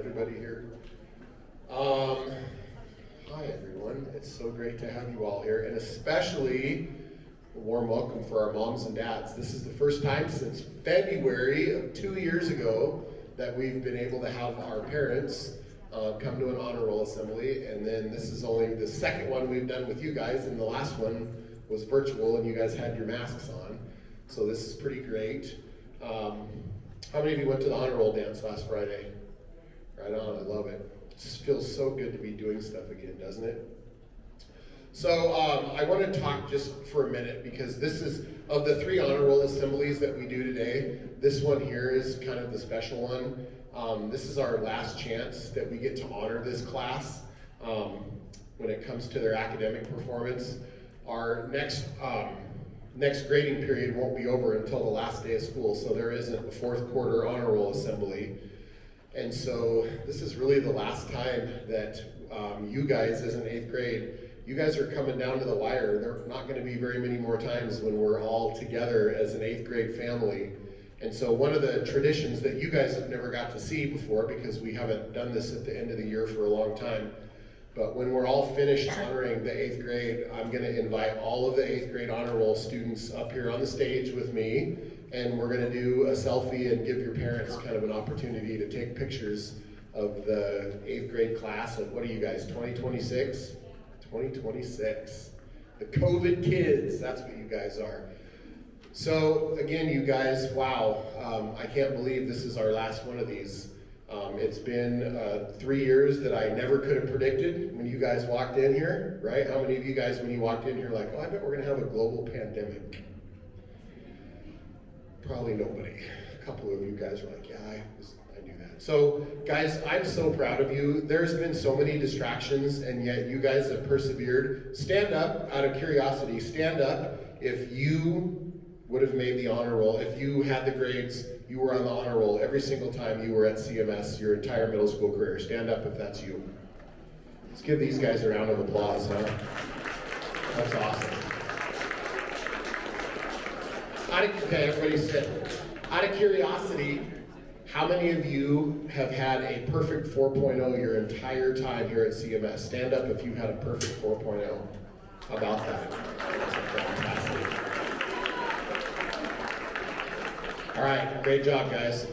everybody here. Hi everyone, it's so great to have you all here, and especially a warm welcome for our moms and dads. This is the first time since February of 2 years ago that we've been able to have our parents come to an honor roll assembly, and then this is only the second one we've done with you guys, and the last one was virtual and you guys had your masks on, so this is pretty great. How many of you went to the honor roll dance last Friday? Right on, I love it. It just feels so good to be doing stuff again, doesn't it? So I want to talk just for a minute because this is, of the 3 honor roll assemblies that we do today, this one here is kind of the special one. This is our last chance that we get to honor this class when it comes to their academic performance. Our next grading period won't be over until the last day of school, so there isn't a 4th quarter honor roll assembly. And so this is really the last time that you guys as an 8th grade, you guys are coming down to the wire. There are not going to be very many more times when we're all together as an 8th grade family. And so one of the traditions that you guys have never got to see before, because we haven't done this at the end of the year for a long time, but when we're all finished honoring the 8th grade, I'm going to invite all of the 8th grade honor roll students up here on the stage with me, and we're going to do a selfie and give your parents kind of an opportunity to take pictures of the 8th grade class of, what are you guys, 2026? 2026. The COVID kids, that's what you guys are. So again, you guys, wow, I can't believe this is our last one of these. It's been 3 years that I never could have predicted when you guys walked in here, right? How many of you guys, when you walked in here, like, oh, I bet we're gonna have a global pandemic? Probably nobody. A couple of you guys were like, yeah, I knew that. So guys, I'm so proud of you. There's been so many distractions, and yet you guys have persevered. Stand up, out of curiosity, stand up if you would have made the honor roll. If you had the grades, you were on the honor roll every single time you were at CMS your entire middle school career. Stand up if that's you. Let's give these guys a round of applause, huh? That's awesome. Okay, everybody sit. Out of curiosity, how many of you have had a perfect 4.0 your entire time here at CMS? Stand up if you had a perfect 4.0. How about that? That's fantastic. All right, great job, guys.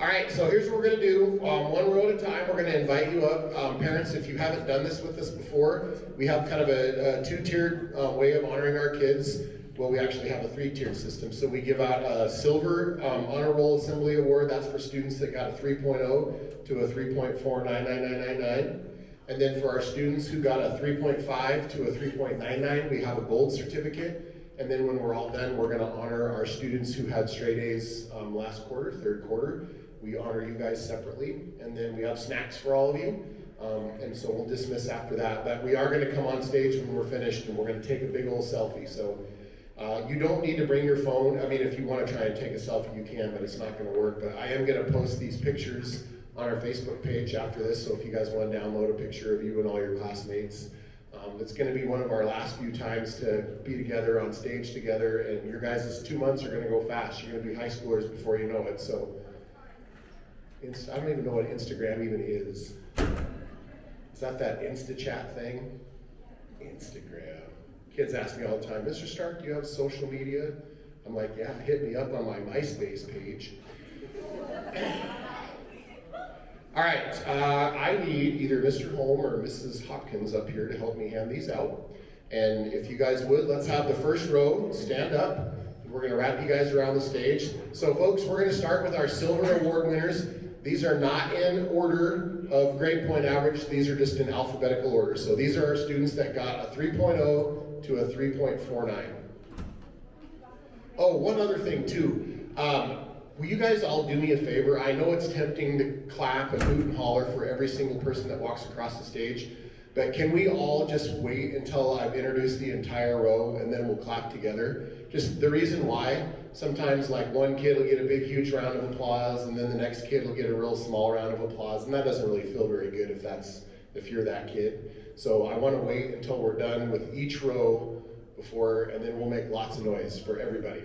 All right, so here's what we're going to do. One row at a time, we're going to invite you up. Parents, if you haven't done this with us before, we have kind of a 2-tiered way of honoring our kids. Well, we actually have a 3-tiered system. So we give out a silver honor roll assembly award. That's for students that got a 3.0 to a 3.49999. And then for our students who got a 3.5 to a 3.99, we have a gold certificate. And then when we're all done, we're going to honor our students who had straight A's last quarter, 3rd quarter. We honor you guys separately. And then we have snacks for all of you. And so we'll dismiss after that. But we are going to come on stage when we're finished, and we're going to take a big old selfie. So you don't need to bring your phone. I mean, if you want to try and take a selfie, you can, but it's not going to work. But I am going to post these pictures on our Facebook page after this. So if you guys want to download a picture of you and all your classmates, it's going to be one of our last few times to be together on stage together, and your guys' 2 months are going to go fast. You're going to be high schoolers before you know it. So I don't even know what Instagram even is. Is that Insta chat thing? Instagram. Kids ask me all the time, Mr. Stark, do you have social media? I'm like, yeah, hit me up on my MySpace page. All right, I need either Mr. Holm or Mrs. Hopkins up here to help me hand these out. And if you guys would, let's have the first row stand up. We're going to wrap you guys around the stage. So folks, we're going to start with our silver award winners. These are not in order of grade point average. These are just in alphabetical order. So these are our students that got a 3.0 to a 3.49. Oh, one other thing too. Will you guys all do me a favor? I know it's tempting to clap and hoot and holler for every single person that walks across the stage, but can we all just wait until I've introduced the entire row and then we'll clap together? Just the reason why, sometimes like one kid will get a big huge round of applause and then the next kid will get a real small round of applause, and that doesn't really feel very good if you're that kid. So I want to wait until we're done with each row and then we'll make lots of noise for everybody.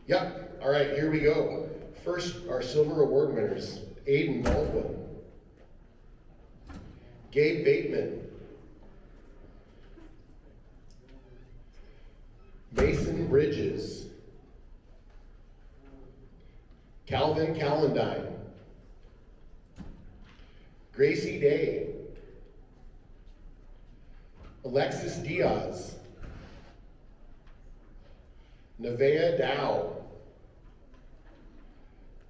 Yep, all right, here we go. First, our silver award winners. Aiden Baldwin. Gabe Bateman, Mason Bridges, Calvin Calendine, Gracie Day, Alexis Diaz, Nevaeh Dow,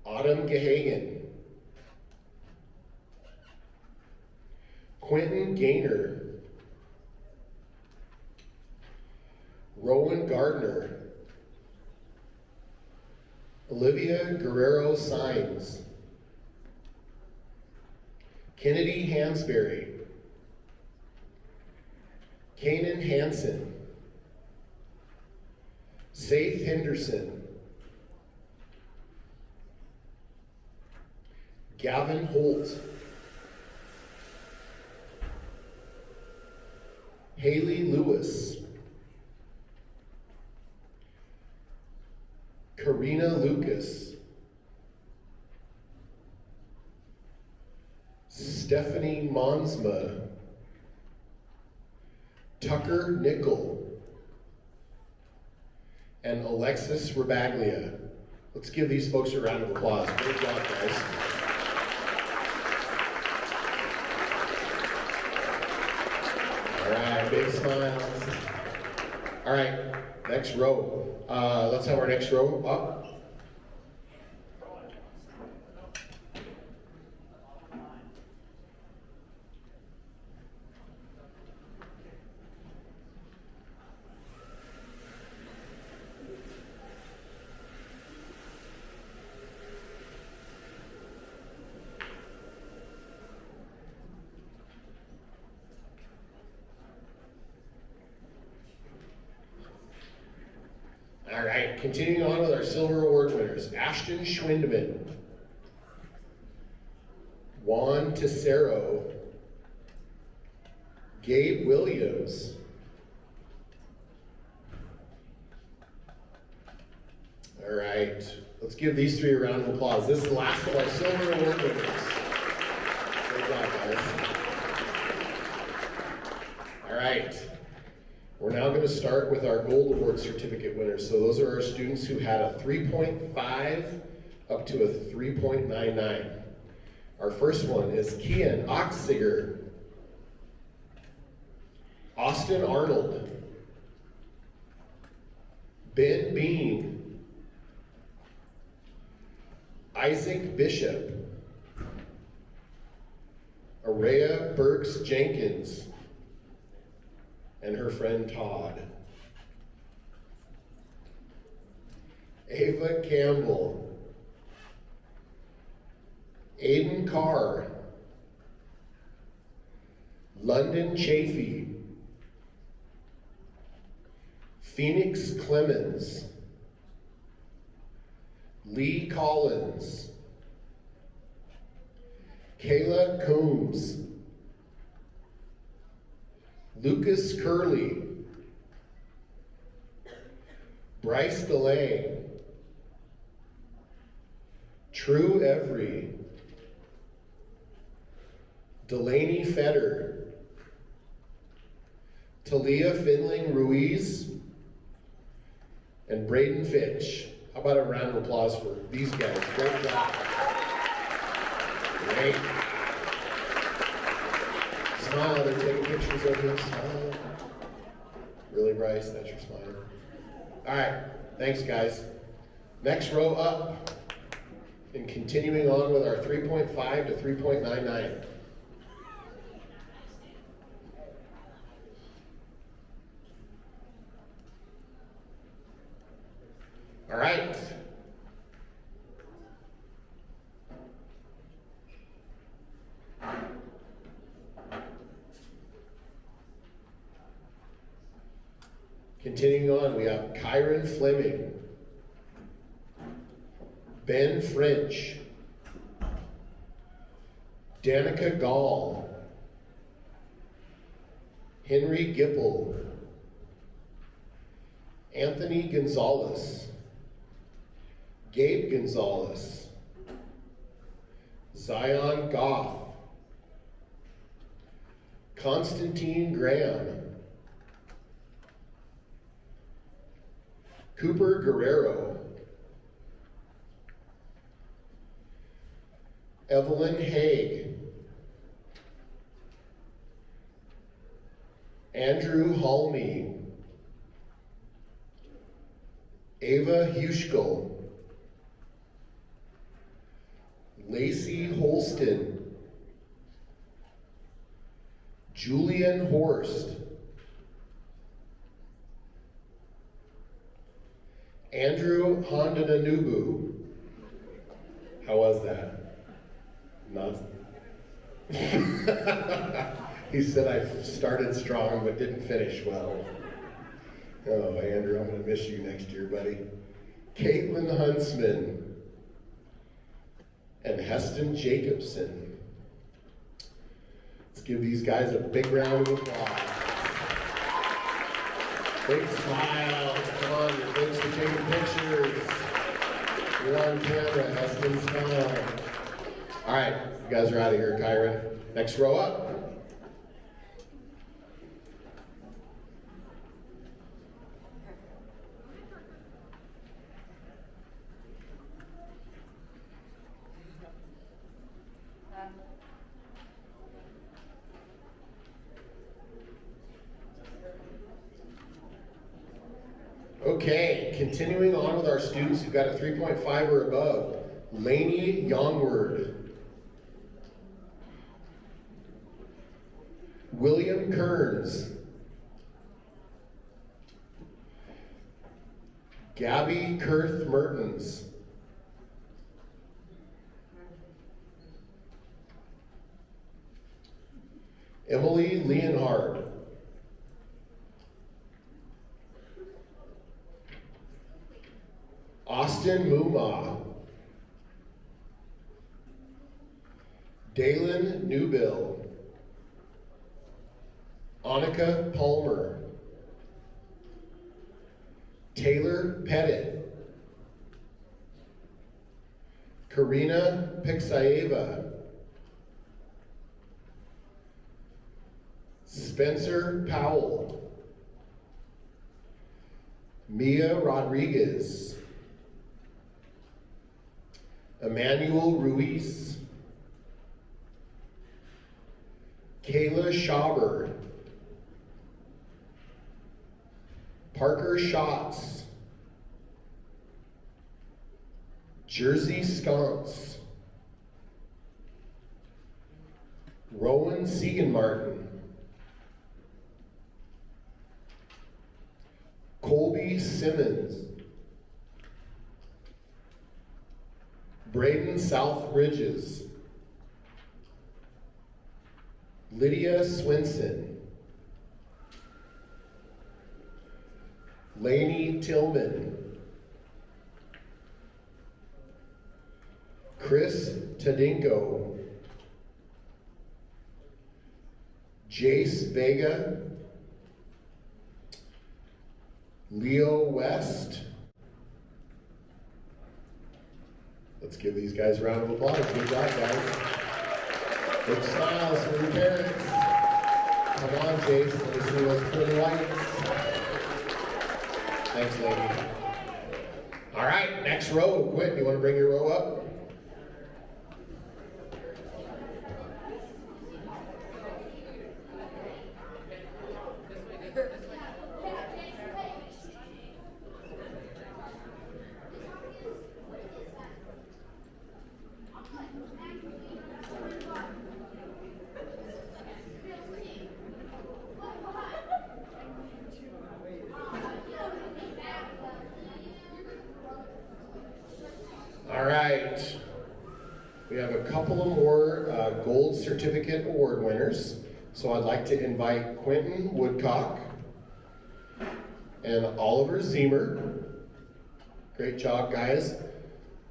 Autumn Gehagen, Quentin Gaynor, Rowan Gardner, Olivia Guerrero Sines, Kennedy Hansberry, Kanan Hansen, Saith Henderson, Gavin Holt, Haley Lewis, Karina Lucas, Stephanie Monsma, Tucker Nickel, and Alexis Rabaglia. Let's give these folks a round of applause. Great job, guys. All right, big smiles. All right, next row. Let's have our next row up. All right, continuing on with our silver award winners. Ashton Schwindman, Juan Tessero, Gabe Williams, all right, let's give these three a round of applause. This is the last of our silver award winners. Great job, guys. All right. We're now going to start with our Gold Award certificate winners. So those are our students who had a 3.5 up to a 3.99. Our first one is Kian Oxiger, Austin Arnold, Ben Bean, Isaac Bishop, Araya Burks Jenkins, and her friend Todd. Ava Campbell, Aiden Carr, London Chafee, Phoenix Clemens, Lee Collins, Kayla Coombs, Lucas Curley, Bryce DeLay, True Every, Delaney Fetter, Talia Finling Ruiz, and Braden Fitch. How about a round of applause for these guys? Great job. Great. Smile, they're taking pictures of you. Smile. Really, Bryce? That's your smile. All right, thanks, guys. Next row up, and continuing on with our 3.5 to 3.99. All right. Continuing on, we have Kyron Fleming, Ben French, Danica Gall, Henry Gipple, Anthony Gonzalez, Gabe Gonzalez, Zion Goff, Constantine Graham. Cooper Guerrero. Evelyn Haig. Andrew Halmy. Ava Huschkel. Lacey Holston. Julian Horst. Andrew Hondananubu. How was that? Not. He said I started strong but didn't finish well. Oh, Andrew, I'm going to miss you next year, buddy. Caitlin Huntsman and Heston Jacobson. Let's give these guys a big round of applause. Big smiles. Come on, your folks are taking pictures. You're on camera, Heston, smile. All right, you guys are out of here, Kyron. Next row up. Okay, continuing on with our students who got a 3.5 or above. Lainey Youngward. William Kearns. Gabby Kurth Mertens. Emily Leonhard. Austin Mumma. Dalen Newbill. Annika Palmer. Taylor Pettit. Karina Pixaeva. Spencer Powell. Mia Rodriguez. Emmanuel Ruiz. Kayla Schauber. Parker Schatz. Jersey Sconce. Rowan Segan-Martin. Colby Simmons. Braden Southbridges. Lydia Swinson. Lainey Tillman. Chris Tadinko. Jace Vega. Leo West. Let's give these guys a round of applause. Good job, guys. Big smiles for your parents. Come on, Jace. Let me see those pretty lights. Thanks, lady. All right, next row. Quinn, you want to bring your row up? All right, we have a couple of more gold certificate award winners. So I'd like to invite Quentin Woodcock and Oliver Zemer. Great job, guys.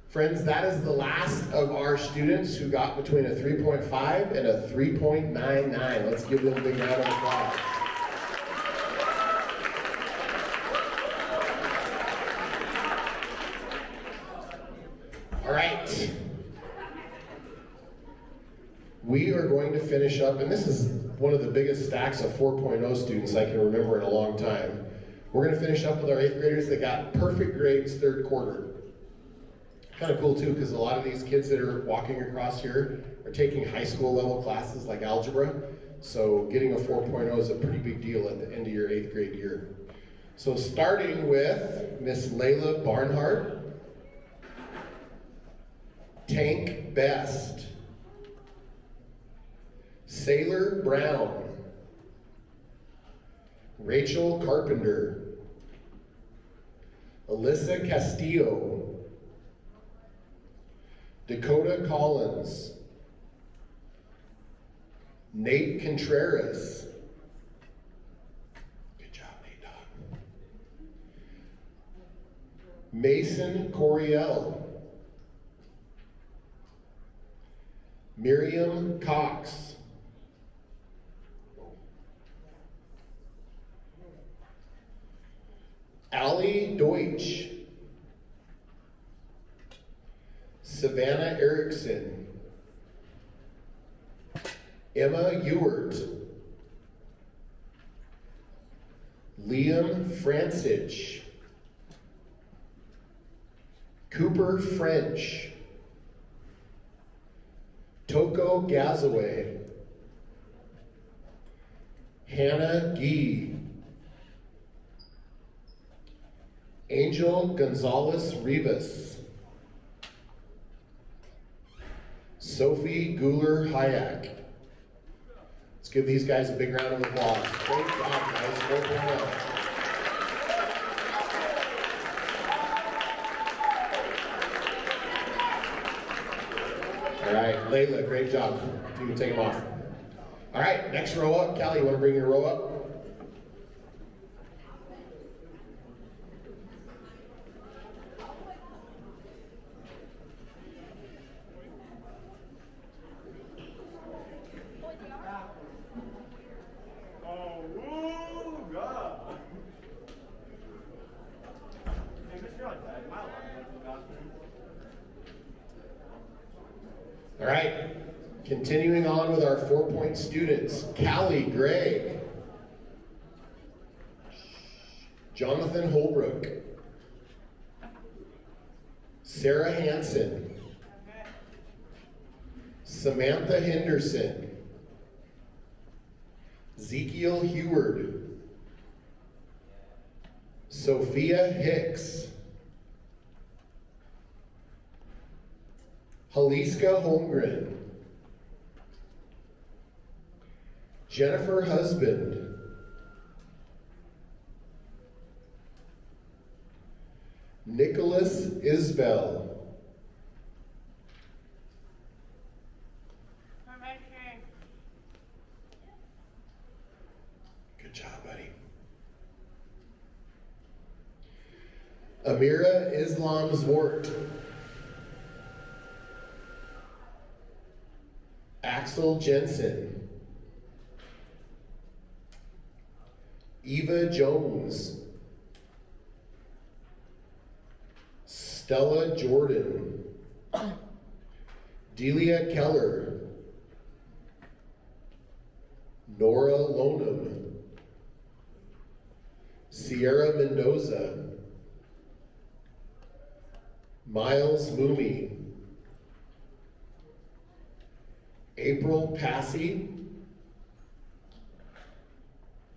Friends, that is the last of our students who got between a 3.5 and a 3.99. Let's give them a big round of applause. All right. We are going to finish up, and this is one of the biggest stacks of 4.0 students I can remember in a long time. We're going to finish up with our 8th graders that got perfect grades third quarter. Kind of cool too, because a lot of these kids that are walking across here are taking high school level classes like algebra. So getting a 4.0 is a pretty big deal at the end of your 8th grade year. So starting with Miss Layla Barnhart, Tank Best, Sailor Brown, Rachel Carpenter, Alyssa Castillo, Dakota Collins, Nate Contreras. Good job, Nate Dog. Mason Coriel, Miriam Cox, Allie Deutsch, Savannah Erickson, Emma Ewert, Liam Francich, Cooper French, Toko Gazaway, Hannah Gee, Angel Gonzalez Rivas, Sophie Guler Hayak. Let's give these guys a big round of applause. Great job, guys. 4.0. All right, Layla, great job. You can take them off. All right, next row up. Callie, you want to bring your row up? All right, continuing on with our 4-point students, Callie Gray, Jonathan Holbrook, Sarah Hansen, Samantha Henderson, Ezekiel Heward, Sophia Hicks, Haliska Holmgren, Jennifer Husband, Nicholas Isbell, good job, buddy. Amira Islam Zwart, Axel Jensen, Eva Jones, Stella Jordan, Delia Keller, Nora Lonham, Sierra Mendoza, Miles Mooney, April Passy,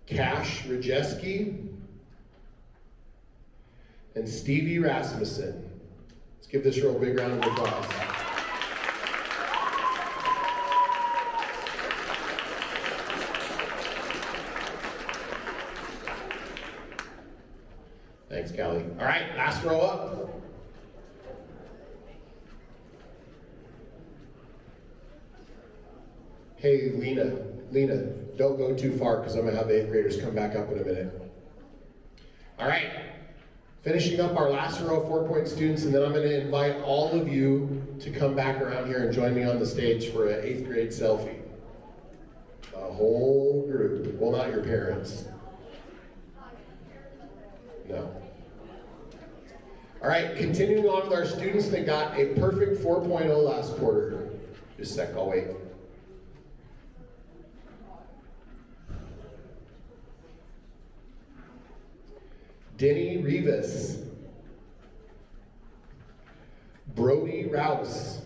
Cash Rajeski, and Stevie Rasmussen. Let's give this row a big round of applause. Thanks, Callie. All right, last row up. Hey, Lena, don't go too far because I'm going to have the 8th graders come back up in a minute. All right, finishing up our last row of 4-point students, and then I'm going to invite all of you to come back around here and join me on the stage for an 8th grade selfie. A whole group. Well, not your parents. No. All right, continuing on with our students that got a perfect 4.0 last quarter. Just a sec, I'll wait. Denny Rivas, Brody Rouse,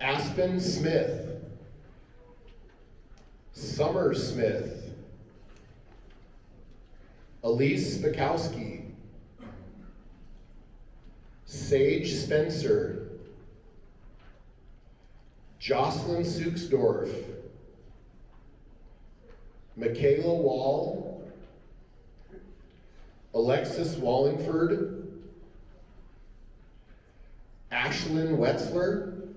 Aspen Smith, Summer Smith, Elise Spakowski, Sage Spencer, Jocelyn Suchsdorf, Michaela Wall, Alexis Wallingford, Ashlyn Wetzler,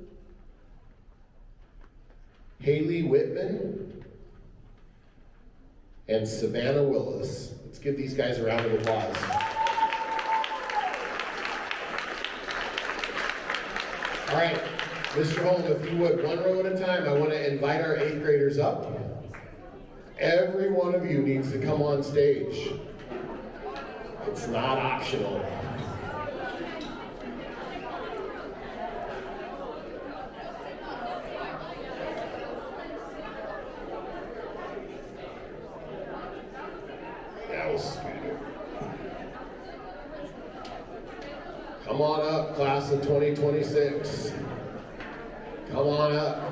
Haley Whitman, and Savannah Willis. Let's give these guys a round of applause. All right, Mr. Holm, if you would, one row at a time, I want to invite our 8th graders up. Every one of you needs to come on stage. It's not optional. That was stupid. Come on up, class of 2026. Come on up.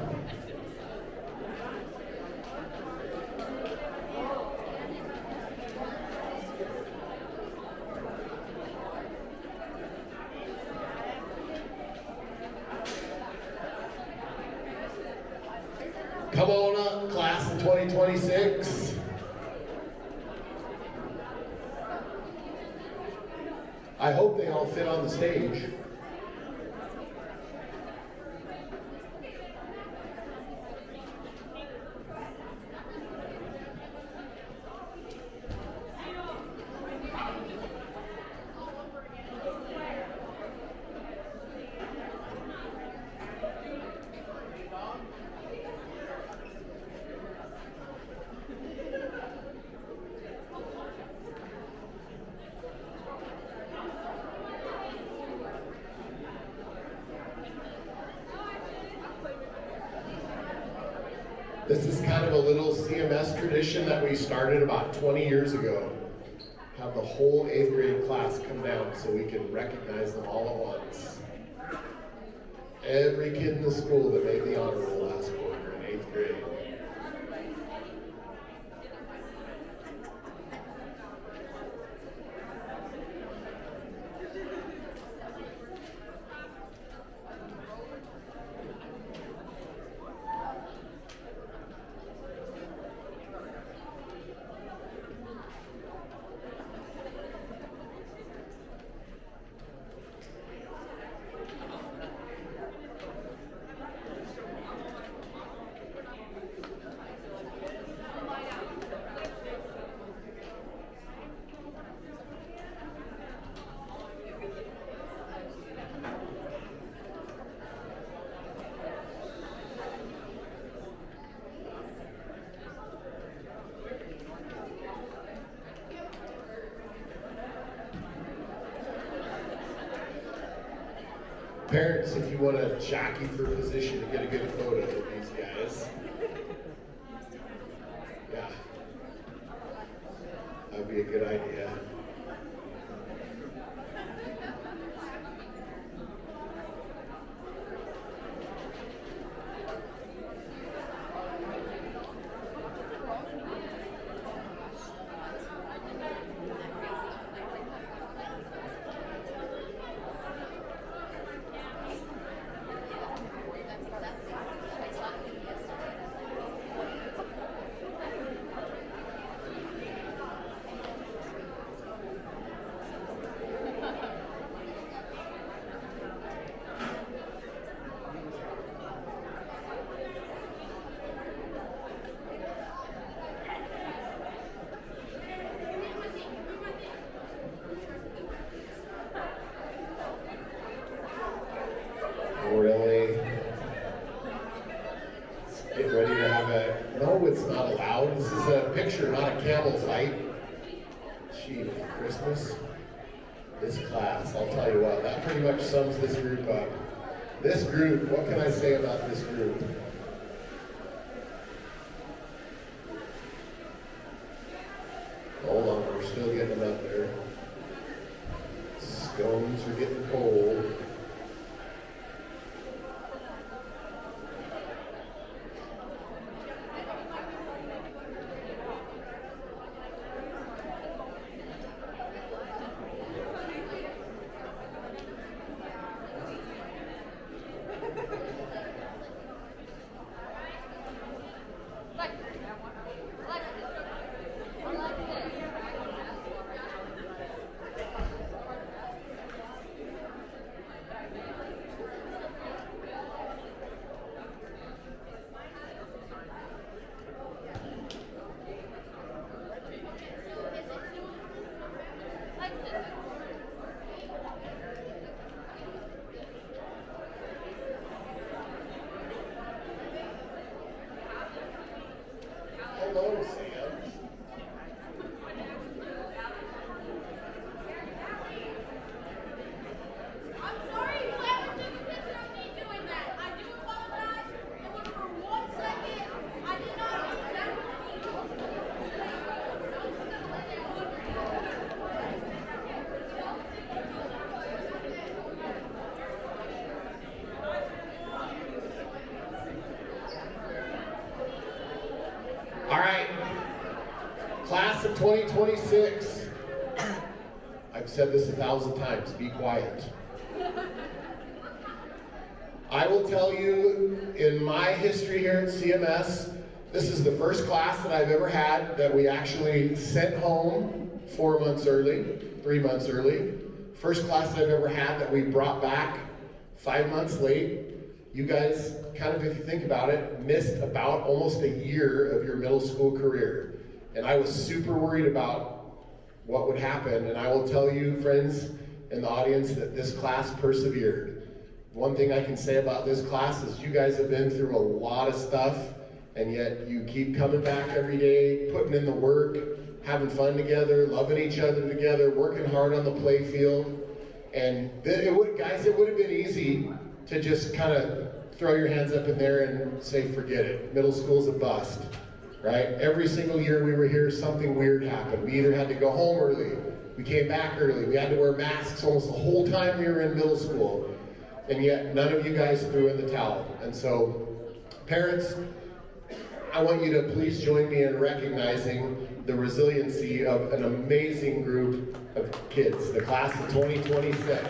Come on up, class of 2026. I hope they all fit on the stage. This is kind of a little CMS tradition that we started about 20 years ago. Have the whole 8th grade class come down so we can recognize them all at once. Every kid in the school that made the honor roll last quarter in 8th grade. Parents, if you want to jockey for position to get a good photo of these guys. Yeah. That would be a good idea. Really? Get ready to have a, no, it's not allowed. This is a picture, not a camel fight. Gee, Christmas. This class, I'll tell you what, that pretty much sums this group up. This group, what can I say about this group? still getting them up there. Scones are getting cold. Hello, Sam. I'm sorry whoever took a picture of me doing that. I do apologize. It was for 1 second. I did not All right, class of 2026. I've said this 1,000 times, be quiet. I will tell you, in my history here at CMS, this is the first class that I've ever had that we actually sent home 4 months early, 3 months early. First class that I've ever had that we brought back 5 months late. You guys, kind of if you think about it, missed about almost a year of your middle school career. And I was super worried about what would happen. And I will tell you, friends in the audience, that this class persevered. One thing I can say about this class is you guys have been through a lot of stuff, and yet you keep coming back every day, putting in the work, having fun together, loving each other together, working hard on the play field. And it would have been easy to just kind of throw your hands up in there and say, forget it. Middle school's a bust, right? Every single year we were here, something weird happened. We either had to go home early, we came back early, we had to wear masks almost the whole time we were in middle school. And yet none of you guys threw in the towel. And so, parents, I want you to please join me in recognizing the resiliency of an amazing group of kids, the class of 2026.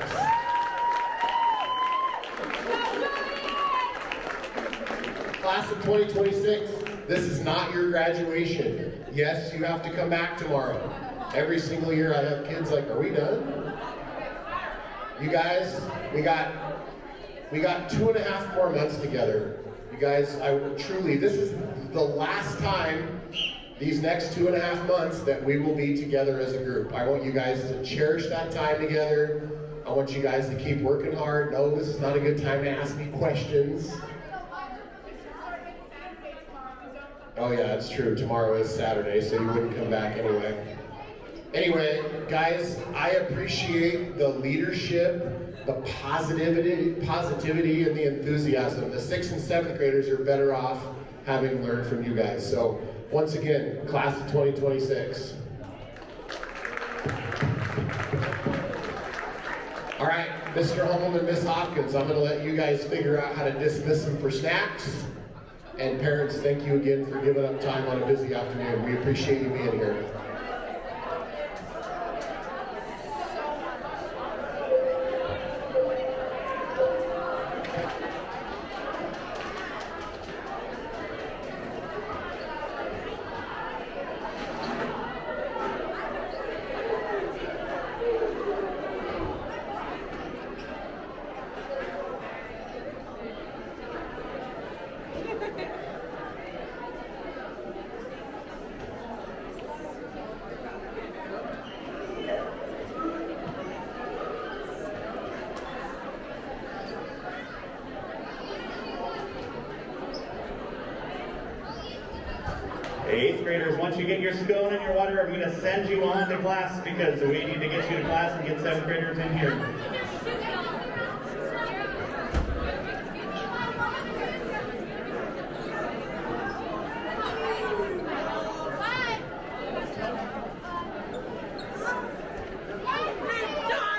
Class of 2026, this is not your graduation. Yes, you have to come back tomorrow. Every single year I have kids like, are we done? You guys, we got 2.5 more months together. You guys, this is the last time, these next 2.5 months, that we will be together as a group. I want you guys to cherish that time together. I want you guys to keep working hard. No, this is not a good time to ask me questions. Oh yeah, it's true. Tomorrow is Saturday, so you wouldn't come back anyway. Anyway, guys, I appreciate the leadership, the positivity, and the enthusiasm. The 6th and 7th graders are better off having learned from you guys. So, once again, class of 2026. All right, Mr. Hummel and Miss Hopkins, I'm going to let you guys figure out how to dismiss them for snacks. And parents, thank you again for giving up time on a busy afternoon. We appreciate you being here. Eighth graders, once you get your scone and your water, I'm going to send you on to class because we need to get you to class and get 7th graders in here.